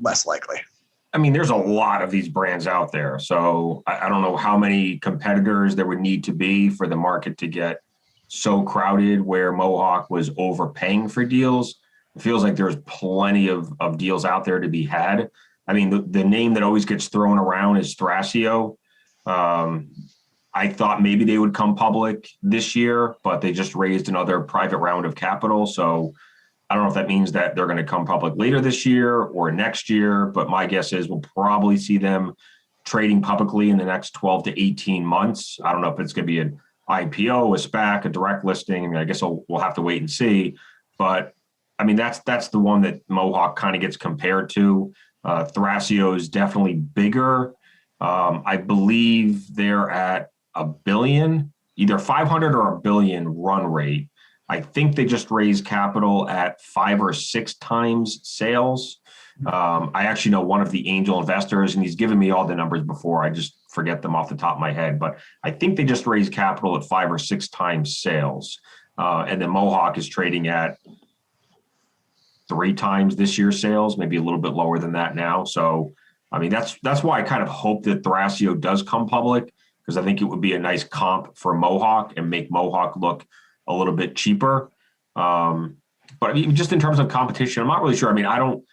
less likely?
I mean, there's a lot of these brands out there. So I don't know how many competitors there would need to be for the market to get so crowded where Mohawk was overpaying for deals. It feels like there's plenty of deals out there to be had. I mean, the name that always gets thrown around is Thrasio. I thought maybe they would come public this year, but they just raised another private round of capital. So I don't know if that means that they're going to come public later this year or next year, but my guess is we'll probably see them trading publicly in the next 12 to 18 months. I don't know if it's going to be an IPO, a SPAC, a direct listing. I mean, I guess we'll have to wait and see. But I mean, that's the one that Mohawk kind of gets compared to. Thrasio is definitely bigger. I believe they're at $1 billion, either 500 or $1 billion run rate. I think they just raised capital at 5 or 6 times sales. I actually know one of the angel investors, and he's given me all the numbers before. I just forget them off the top of my head, but I think they just raised capital at 5 or 6 times sales. And then Mohawk is trading at 3 times this year's sales, maybe a little bit lower than that now. So, I mean, that's why I kind of hope that Thrasio does come public, because I think it would be a nice comp for Mohawk and make Mohawk look a little bit cheaper. But I mean, just in terms of competition, I'm not really sure. I mean, I don't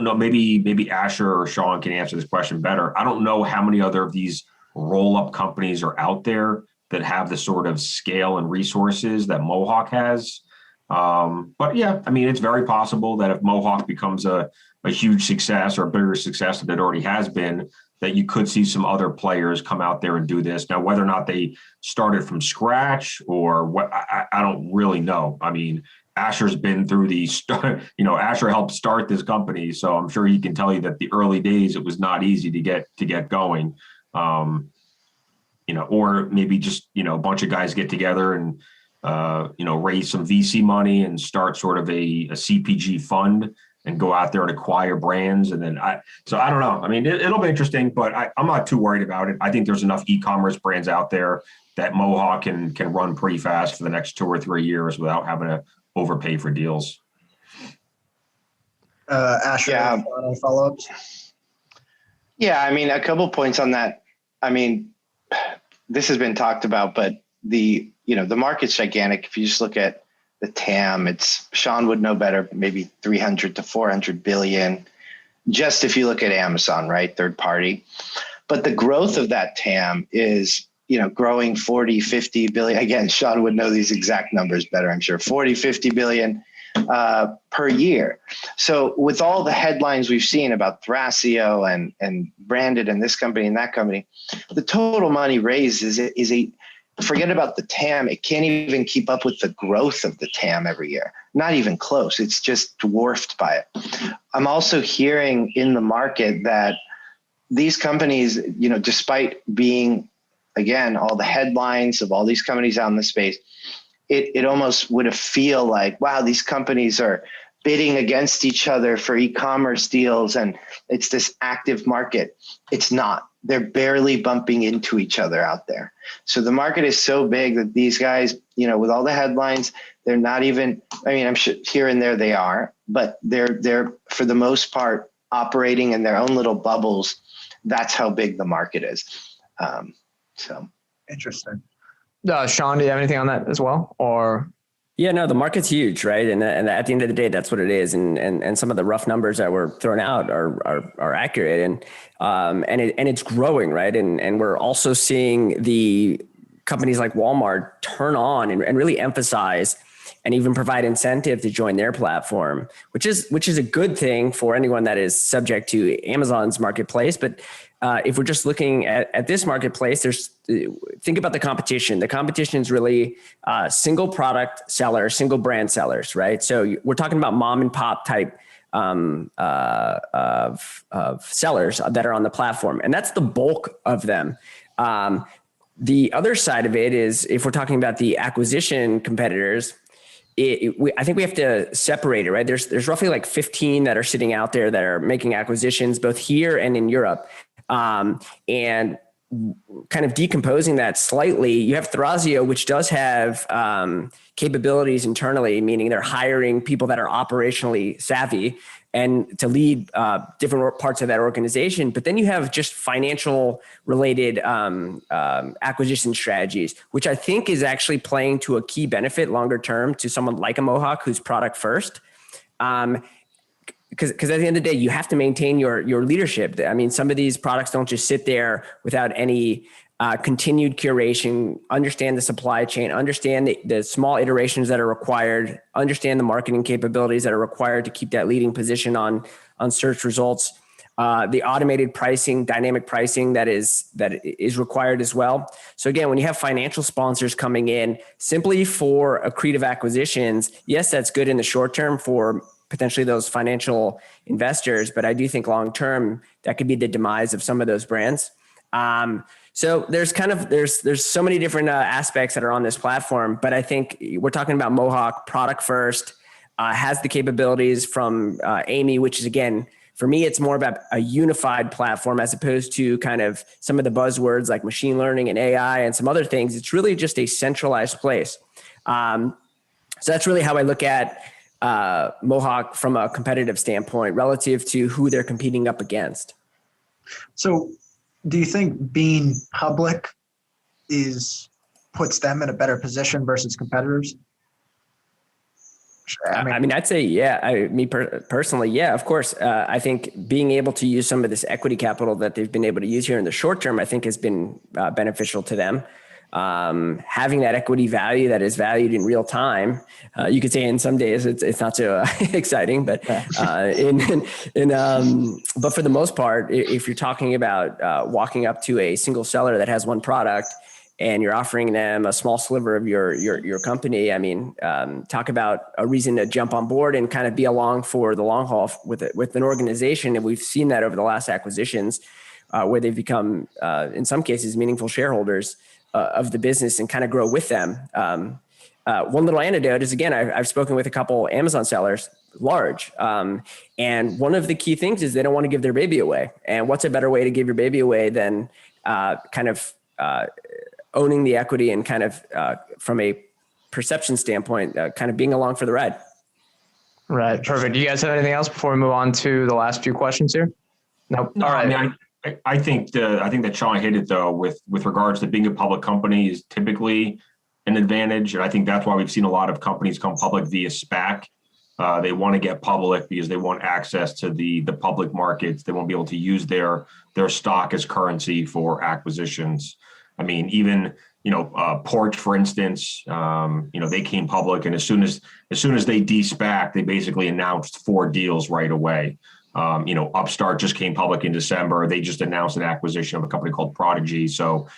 know. Maybe Asher or Sean can answer this question better. I don't know how many other of these roll-up companies are out there that have the sort of scale and resources that Mohawk has. But yeah, I mean, it's very possible that if Mohawk becomes a huge success or a bigger success than it already has been, that you could see some other players come out there and do this. Now, whether or not they started from scratch or what, I don't really know. I mean, Asher's been through the start, Asher helped start this company. So I'm sure he can tell you that the early days, it was not easy to get going. Or maybe just, a bunch of guys get together and, raise some VC money and start sort of a CPG fund and go out there and acquire brands. And then I don't know. I mean, it'll be interesting, but I'm not too worried about it. I think there's enough e-commerce brands out there that Mohawk can run pretty fast for the next 2 or 3 years without having to overpay for deals.
Asher, any follow-ups?
Yeah, I mean, a couple points on that. I mean, this has been talked about, but the market's gigantic. If you just look at the TAM, Sean would know better, maybe 300 to 400 billion. Just if you look at Amazon, right? Third party. But the growth of that TAM is, growing 40, 50 billion. Again, Sean would know these exact numbers better, I'm sure. 40, 50 billion per year. So with all the headlines we've seen about Thrasio and branded and this company and that company, the total money raised is forget about the TAM. It can't even keep up with the growth of the TAM every year. Not even close. It's just dwarfed by it. I'm also hearing in the market that these companies, despite being, again, all the headlines of all these companies out in the space, it almost would feel like, wow, these companies are bidding against each other for e-commerce deals and it's this active market. It's not. They're barely bumping into each other out there. So the market is so big that these guys, with all the headlines, they're not even, I'm sure here and there they are, but they're for the most part operating in their own little bubbles. That's how big the market is.
Interesting.
Sean, do you have anything on that as well? Or
Yeah, no, the market's huge, right? And at the end of the day, that's what it is. And some of the rough numbers that were thrown out are accurate, and it's growing, right? And we're also seeing the companies like Walmart turn on and really emphasize and even provide incentive to join their platform, which is a good thing for anyone that is subject to Amazon's marketplace. But if we're just looking at this marketplace, think about the competition. The competition is really single product sellers, single brand sellers, right? So we're talking about mom and pop type of sellers that are on the platform, and that's the bulk of them. The other side of it is if we're talking about the acquisition competitors, I think we have to separate it, right? There's roughly like 15 that are sitting out there that are making acquisitions both here and in Europe. And kind of decomposing that slightly, you have Thrasio, which does have capabilities internally, meaning they're hiring people that are operationally savvy and to lead different parts of that organization. But then you have just financial related acquisition strategies, which I think is actually playing to a key benefit longer term to someone like a Mohawk who's product first. Because at the end of the day, you have to maintain your leadership. I mean, some of these products don't just sit there without any continued curation, understand the supply chain, understand the small iterations that are required, understand the marketing capabilities that are required to keep that leading position on search results, the automated pricing, dynamic pricing that is required as well. So again, when you have financial sponsors coming in simply for accretive acquisitions, yes, that's good in the short term for potentially those financial investors, but I do think long term that could be the demise of some of those brands. So there's so many different aspects that are on this platform, but I think we're talking about Mohawk product first, has the capabilities from Amy, which is, again, for me, it's more about a unified platform as opposed to kind of some of the buzzwords like machine learning and AI and some other things. It's really just a centralized place. So that's really how I look at Mohawk from a competitive standpoint relative to who they're competing up against.
So do you think being public puts them in a better position versus competitors?
I mean, I'd say, yeah. Personally, yeah, of course. I think being able to use some of this equity capital that they've been able to use here in the short term, I think has been beneficial to them. Having that equity value that is valued in real time, you could say in some days it's not so exciting, but but for the most part, if you're talking about walking up to a single seller that has one product and you're offering them a small sliver of your company, I mean, talk about a reason to jump on board and kind of be along for the long haul with an organization. And we've seen that over the last acquisitions where they've become, in some cases, meaningful shareholders of the business and kind of grow with them. One little anecdote is, again, I've spoken with a couple Amazon sellers, large. And one of the key things is they don't want to give their baby away. And what's a better way to give your baby away than kind of owning the equity and kind of from a perception standpoint, kind of being along for the ride.
Right. Perfect. Do you guys have anything else before we move on to the last few questions here? Nope.
No,
all right.
I mean, I think that Sean hit it though with regards to being a public company is typically an advantage, and I think that's why we've seen a lot of companies come public via SPAC. They want to get public because they want access to the public markets. They won't be able to use their stock as currency for acquisitions. I mean, even Porch, for instance, they came public, and as soon as they de-SPAC, they basically announced 4 deals right away. Upstart just came public in December. They just announced an acquisition of a company called Prodigy. So,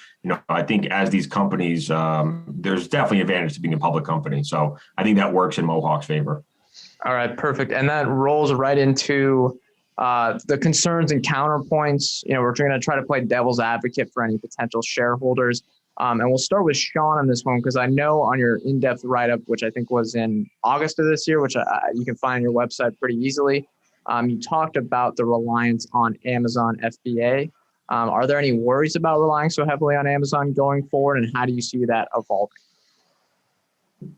I think as these companies, there's definitely advantage to being a public company. So I think that works in Mohawk's favor.
All right, perfect. And that rolls right into the concerns and counterpoints. We're going to try to play devil's advocate for any potential shareholders. And we'll start with Sean on this one, because I know on your in-depth write-up, which I think was in August of this year, which you can find on your website pretty easily, you talked about the reliance on Amazon FBA. Are there any worries about relying so heavily on Amazon going forward, and how do you see that evolving?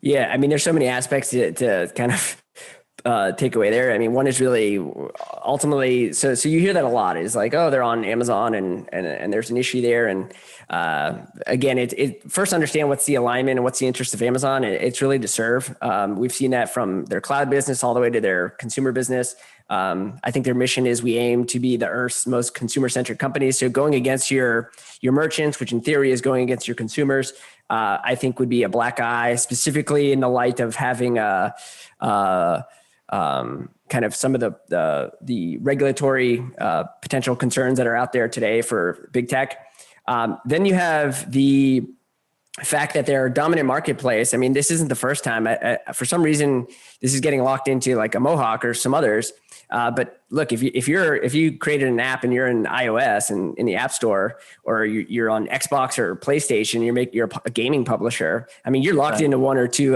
Yeah, I mean, there's so many aspects to kind of take away there. I mean, one is really ultimately, so you hear that a lot, is like, oh, they're on Amazon and there's an issue there. And again, it first understand what's the alignment and what's the interest of Amazon. It's really to serve. We've seen that from their cloud business all the way to their consumer business. I think their mission is we aim to be the Earth's most consumer-centric company. So going against your merchants, which in theory is going against your consumers, I think would be a black eye, specifically in the light of having kind of some of the regulatory potential concerns that are out there today for big tech. Then you have the fact that they're a dominant marketplace. I mean, this isn't the first time. For some reason, this is getting locked into like a Mohawk or some others. But look, if you created an app and you're in iOS and in the App Store, or you're on Xbox or PlayStation, you're a gaming publisher. I mean, you're locked into one or two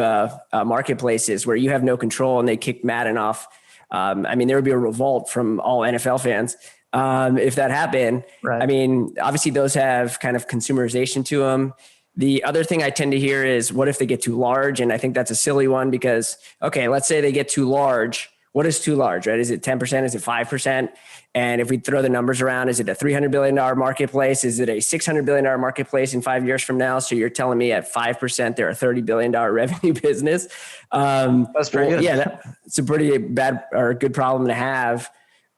marketplaces where you have no control, and they kicked Madden off. I mean, there would be a revolt from all NFL fans if that happened.
Right.
I mean, obviously those have kind of consumerization to them. The other thing I tend to hear is, what if they get too large? And I think that's a silly one because, okay, let's say they get too large. What is too large, right? Is it 10%? Is it 5%? And if we throw the numbers around, is it a $300 billion marketplace? Is it a $600 billion marketplace in 5 years from now? So you're telling me at 5%, they're a $30 billion revenue business.
That's pretty good.
Yeah, it's a pretty bad or good problem to have.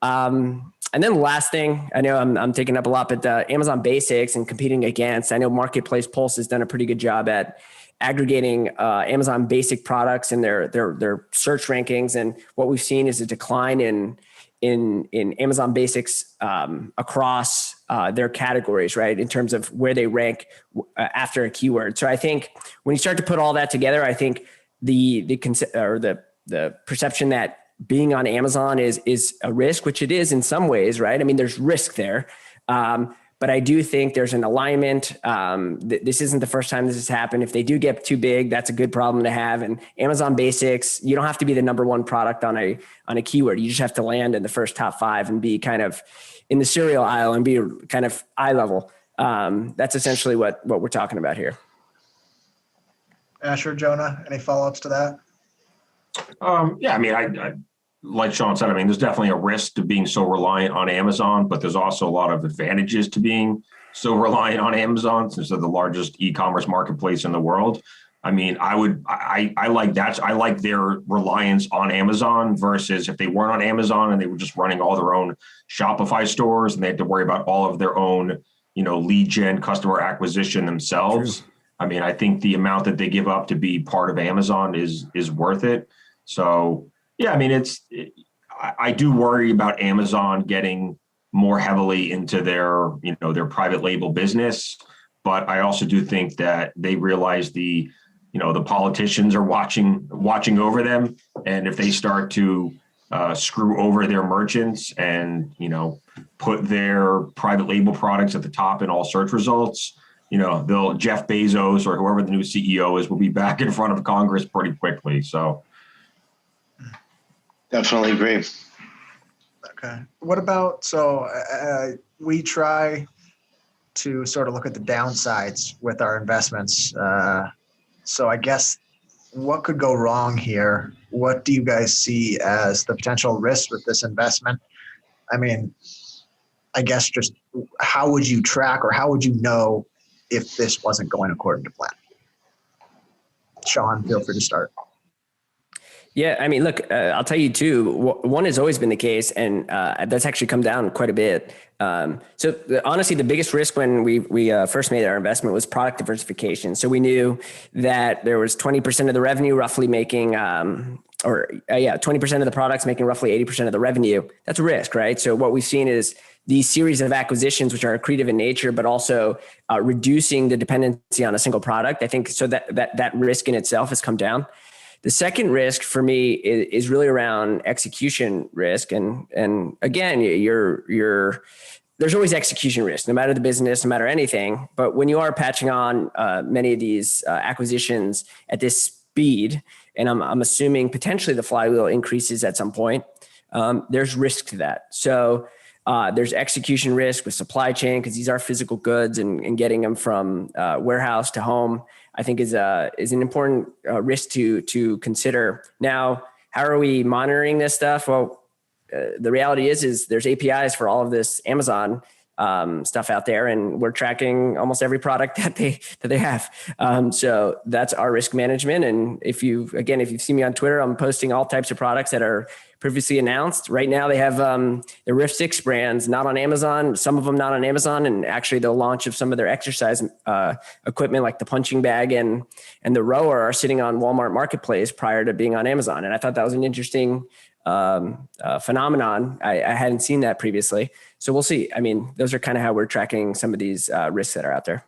And then the last thing, I know I'm taking up a lot, but Amazon Basics and competing against, I know Marketplace Pulse has done a pretty good job at aggregating Amazon Basic products and their search rankings. And what we've seen is a decline in Amazon Basics across their categories, right? In terms of where they rank after a keyword. So I think when you start to put all that together, I think the perception that being on Amazon is a risk, which it is in some ways, right? I mean, there's risk there. But I do think there's an alignment. This isn't the first time this has happened. If they do get too big, that's a good problem to have. And Amazon Basics, you don't have to be the number one product on a keyword. You just have to land in the first top 5 and be kind of in the cereal aisle and be kind of eye level. That's essentially what we're talking about here.
Asher, Jonah, any follow-ups to that?
Yeah, I mean, I like Sean said, I mean, there's definitely a risk to being so reliant on Amazon, but there's also a lot of advantages to being so reliant on Amazon since they're the largest e-commerce marketplace in the world. I mean, I like that. I like their reliance on Amazon versus if they weren't on Amazon and they were just running all their own Shopify stores and they had to worry about all of their own, lead gen, customer acquisition themselves. True. I mean, I think the amount that they give up to be part of Amazon is worth it. So, yeah, I mean, I do worry about Amazon getting more heavily into their private label business, but I also do think that they realize the politicians are watching over them, and if they start to screw over their merchants and put their private label products at the top in all search results, Jeff Bezos or whoever the new CEO is will be back in front of Congress pretty quickly. So.
Definitely agree.
Okay. What about, we try to sort of look at the downsides with our investments. So I guess what could go wrong here? What do you guys see as the potential risks with this investment? I mean, I guess just how would you track or how would you know if this wasn't going according to plan? Sean, feel free to start.
Yeah, I mean, look, I'll tell you too, one has always been the case, and that's actually come down quite a bit. Honestly, the biggest risk when we first made our investment was product diversification. So we knew that there was 20% of the revenue roughly making, 20% of the products making roughly 80% of the revenue. That's a risk, right? So what we've seen is these series of acquisitions, which are accretive in nature, but also reducing the dependency on a single product. I think so that risk in itself has come down. The second risk for me is really around execution risk. And again, there's always execution risk, no matter the business, no matter anything. But when you are patching on many of these acquisitions at this speed, and I'm assuming potentially the flywheel increases at some point, there's risk to that. So there's execution risk with supply chain because these are physical goods and getting them from warehouse to home, I think is an important risk to consider. Now, how are we monitoring this stuff? Well, the reality is there's APIs for all of this Amazon stuff out there, and we're tracking almost every product that they have. So that's our risk management. And if you've seen me on Twitter, I'm posting all types of products that are previously announced. Right now they have the Rift 6 brands not on Amazon, some of them not on Amazon, and actually the launch of some of their exercise equipment like the punching bag and the rower are sitting on Walmart Marketplace prior to being on Amazon. And I thought that was an interesting phenomenon. I hadn't seen that previously. So we'll see. I mean, those are kind of how we're tracking some of these risks that are out there.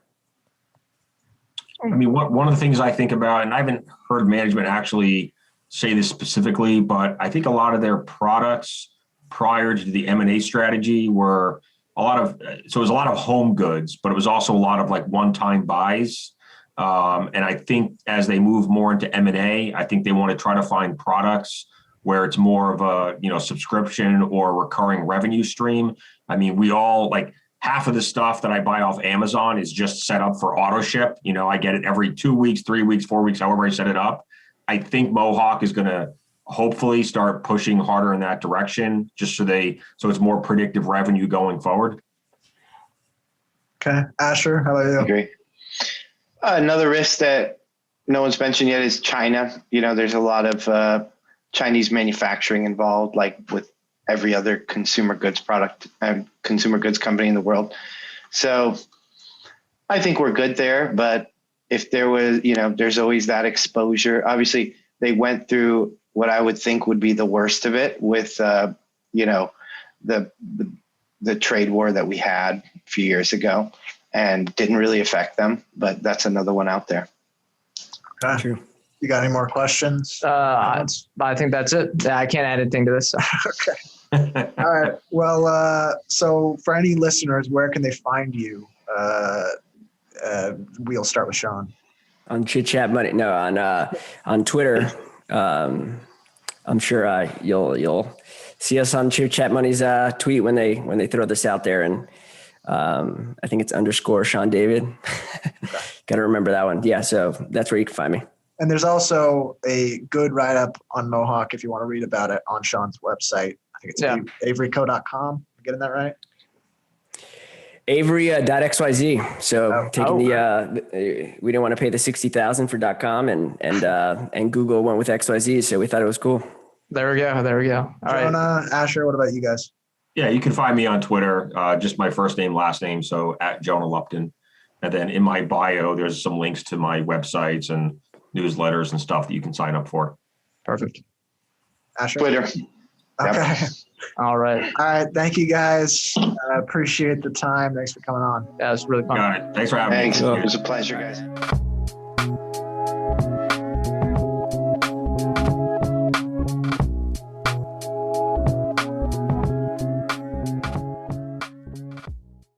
I mean, one of the things I think about, and I haven't heard management actually say this specifically, but I think a lot of their products prior to the M&A strategy were it was a lot of home goods, but it was also a lot of like one-time buys. And I think as they move more into M&A, I think they want to try to find products where it's more of a, subscription or recurring revenue stream. I mean, we all like half of the stuff that I buy off Amazon is just set up for auto ship. I get it every 2 weeks, 3 weeks, 4 weeks, however I set it up. I think Mohawk is going to hopefully start pushing harder in that direction, just so it's more predictive revenue going forward.
Okay. Asher, how about you?
I agree. Another risk that no one's mentioned yet is China. There's a lot of Chinese manufacturing involved, like with every other consumer goods product and consumer goods company in the world. So I think we're good there, but if there was, there's always that exposure. Obviously they went through what I would think would be the worst of it with, the trade war that we had a few years ago and didn't really affect them, but that's another one out there.
Okay. True. You got any more questions?
I think that's it. Yeah, I can't add anything to this.
Okay. All right. Well, so for any listeners, where can they find you? We'll start with Sean.
On Chit Chat Money. No, on Twitter. I'm sure you'll see us on Chit Chat Money's tweet when they throw this out there, and I think it's _ Sean David. Got to remember that one. Yeah, so that's where you can find me.
And there's also a good write-up on Mohawk if you want to read about it on Sean's website. I think it's averyco.com. Am I getting that right?
Avery.xyz. So taking we didn't want to pay the $60,000 for .com and Google went with XYZ. So we thought it was cool.
There we go. All
Jonah,
right.
Asher, what about you guys?
Yeah, you can find me on Twitter, just my first name, last name. So at Jonah Lupton. And then in my bio, there's some links to my websites and newsletters and stuff that you can sign up for.
Perfect.
Asher?
Twitter.
Okay.
Yep.
All right.
All right. Thank you guys. Appreciate the time. Thanks for coming on.
Yeah, it's really fun.
Got it. Thanks for having me.
Thanks. It was a pleasure, guys.